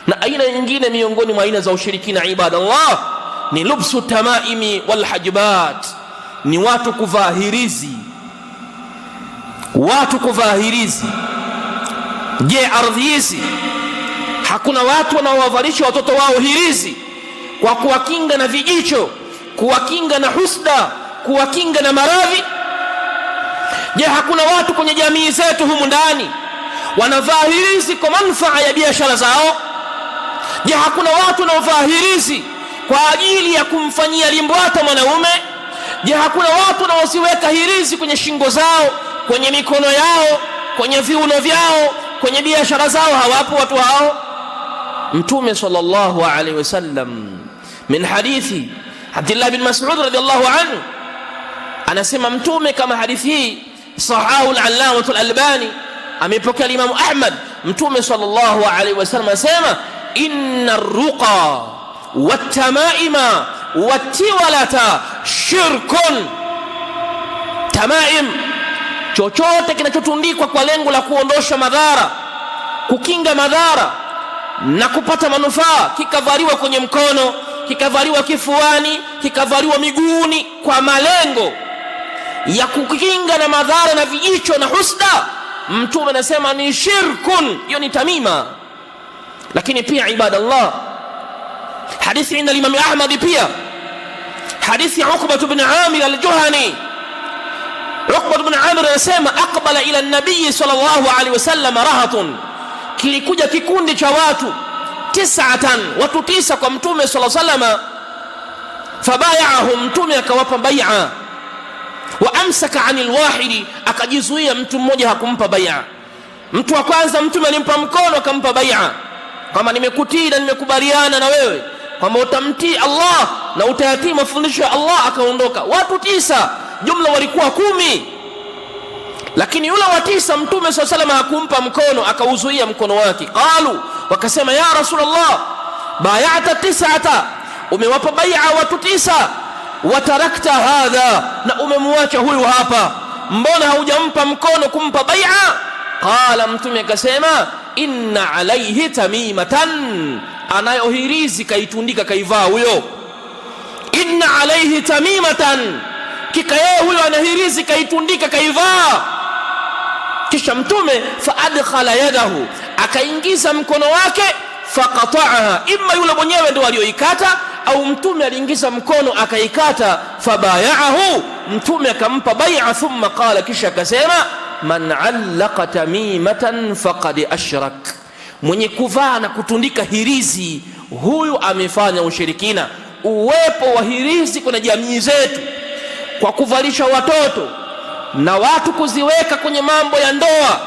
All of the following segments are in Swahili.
Na aina nyingine miongoni mwa aina za ushirikina, ibadallah, ni lubsu tamaimi wal hajbat, ni watu kuvaa hirizi. Watu kuvaa hirizi. Je, ardhi hizi hakuna watu wanaowavalisha watoto wao hirizi kwa kuwakinga na vijicho, kuwakinga na husda, kuwakinga na maradhi? Je, hakuna watu kwenye jamii zetu humu ndani wanavaa hirizi kwa manufaa ya biashara zao? Je, hakuna watu wanaovaa hirizi kwa ajili ya kumfanyia limbwata mwanaume? Je, hakuna watu wanaoziweka hirizi kwenye shingo zao, kwenye mikono yao, kwenye viuno vyao, kwenye biashara zao? Hawapo watu hao? Mtume sallallahu alaihi wasallam min hadithi Abdullah bin Mas'ud radhiyallahu anhu anasema, Mtume kama hadithi hii sahahu al-Allamah al-Albani, amepokea Imam Ahmad. Mtume sallallahu alaihi wasallam anasema, inna ar-ruqa wat-tamaima wat-tiwalata shirkun. Tamaim, chochote kinachotundikwa kwa lengo la kuondosha madhara, kukinga madhara na kupata manufaa, kikavaliwa kwenye mkono, kikavaliwa kifuani, kikavaliwa miguuni kwa malengo ya kukinga na madhara na vijicho na husda, Mtume anasema ni shirkun, hiyo ni tamima. Lakini pia ibadallah, hadithi inda Imam Ahmad, pia hadithi Uqbah ibn Amir al-Juhani. Uqbah ibn Amir anasema, aqbala ila an-nabiy sallallahu alaihi wasallam rahatun, kilikuja kikundi cha watu 9, watu 9 kwa Mtume sallallahu alaihi wasallam. Fabayahum, Mtume akawapa bai'a. Wa amsaka anil wahidi, akajizuia mtu mmoja hakumpa bai'a. Mtu wa kwanza Mtume alimpa mkono akampa bai'a, kama nimekutii na nimekubaliana na wewe kwamba utamtii Allah na utayatii mafundisho ya Allah. Akaondoka. Watu 9, jumla walikuwa 10, lakini yule wa 9 Mtume sallallahu alaihi wasallam hakumpa mkono, akauzuia mkono wake. Qalu, wakasema, ya Rasulullah, bay'ata 9, umewapa bai'a watu 9, watarakta hadha, na umemwacha huyu hapa, mbona haujampa mkono kumpa bai'a? Qala, Mtume akasema, inna alayhi tamimatan, anayo hirizi kaitundika kaivaa huyo. Inna alayhi tamimatan, kika yeye huyo ana hirizi kaitundika kaivaa. Kisha Mtume fa adkhala yadahu, akaingiza mkono wake, faqata'aha, imma yule mwenyewe ndio alioikata au Mtume aliingiza mkono akaikata. Fabaya'ahu, Mtume akampa bai'a. Thumma qala, kisha akasema, man 'allaqa tamimatan faqad ashrak, mwenye kuvaa na kutundika hirizi huyu amefanya ushirikina. Uwepo wa hirizi kwenye jamii zetu kwa kuvalisha watoto na watu kuziweka kwenye mambo ya ndoa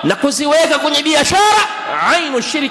na kuziweka kwenye biashara, ainu shirki.